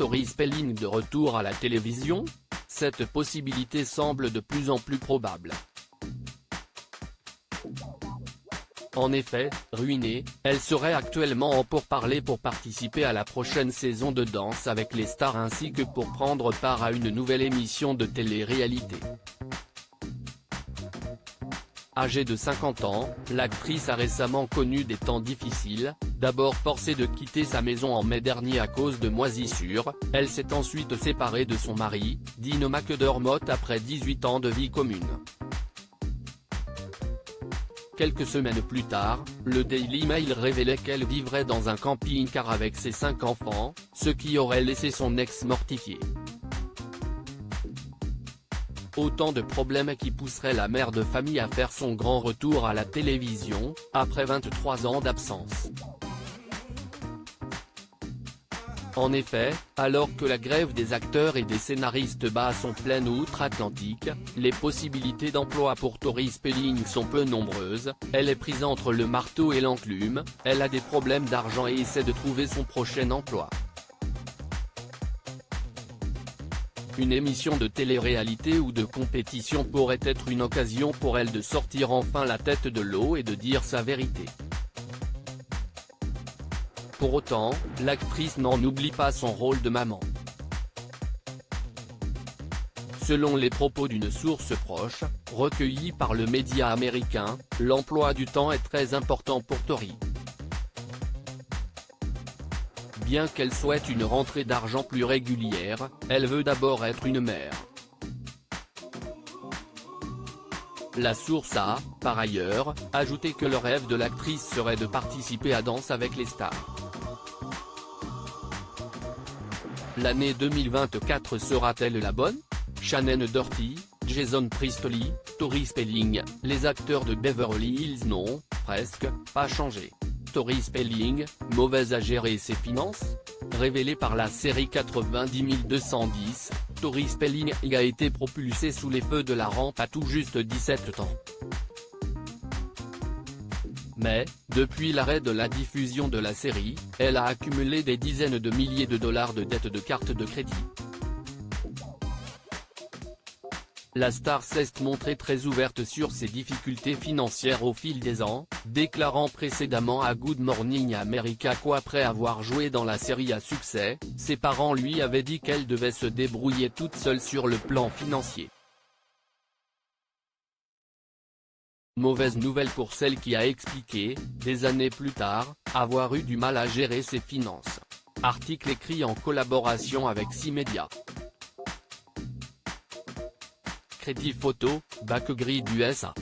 Tori Spelling de retour à la télévision? Cette possibilité semble de plus en plus probable. En effet, ruinée, elle serait actuellement en pourparlers pour participer à la prochaine saison de Danse avec les stars ainsi que pour prendre part à une nouvelle émission de télé-réalité. Âgée de 50 ans, l'actrice a récemment connu des temps difficiles, d'abord forcée de quitter sa maison en mai dernier à cause de moisissures, elle s'est ensuite séparée de son mari, Dean McDermott après 18 ans de vie commune. Quelques semaines plus tard, le Daily Mail révélait qu'elle vivrait dans un camping-car avec ses 5 enfants, ce qui aurait laissé son ex mortifié. Autant de problèmes qui pousseraient la mère de famille à faire son grand retour à la télévision, après 23 ans d'absence. En effet, alors que la grève des acteurs et des scénaristes bat son plein outre-Atlantique, les possibilités d'emploi pour Tori Spelling sont peu nombreuses, elle est prise entre le marteau et l'enclume, elle a des problèmes d'argent et essaie de trouver son prochain emploi. Une émission de télé-réalité ou de compétition pourrait être une occasion pour elle de sortir enfin la tête de l'eau et de dire sa vérité. Pour autant, l'actrice n'en oublie pas son rôle de maman. Selon les propos d'une source proche, recueillie par le média américain, l'emploi du temps est très important pour Tori. Bien qu'elle souhaite une rentrée d'argent plus régulière, elle veut d'abord être une mère. La source a, par ailleurs, ajouté que le rêve de l'actrice serait de participer à Danse avec les stars. L'année 2024 sera-t-elle la bonne? Shannon Doherty, Jason Priestley, Tori Spelling, les acteurs de Beverly Hills n'ont, presque, pas changé. Tori Spelling, mauvaise à gérer ses finances? Révélée par la série 90210, Tori Spelling a été propulsée sous les feux de la rampe à tout juste 17 ans. Mais, depuis l'arrêt de la diffusion de la série, elle a accumulé des dizaines de milliers de dollars de dettes de cartes de crédit. La star s'est montrée très ouverte sur ses difficultés financières au fil des ans, déclarant précédemment à Good Morning America qu'après avoir joué dans la série à succès, ses parents lui avaient dit qu'elle devait se débrouiller toute seule sur le plan financier. Mauvaise nouvelle pour celle qui a expliqué, des années plus tard, avoir eu du mal à gérer ses finances. Article écrit en collaboration avec 6 médias. Crédit photo, BlackGrid USA.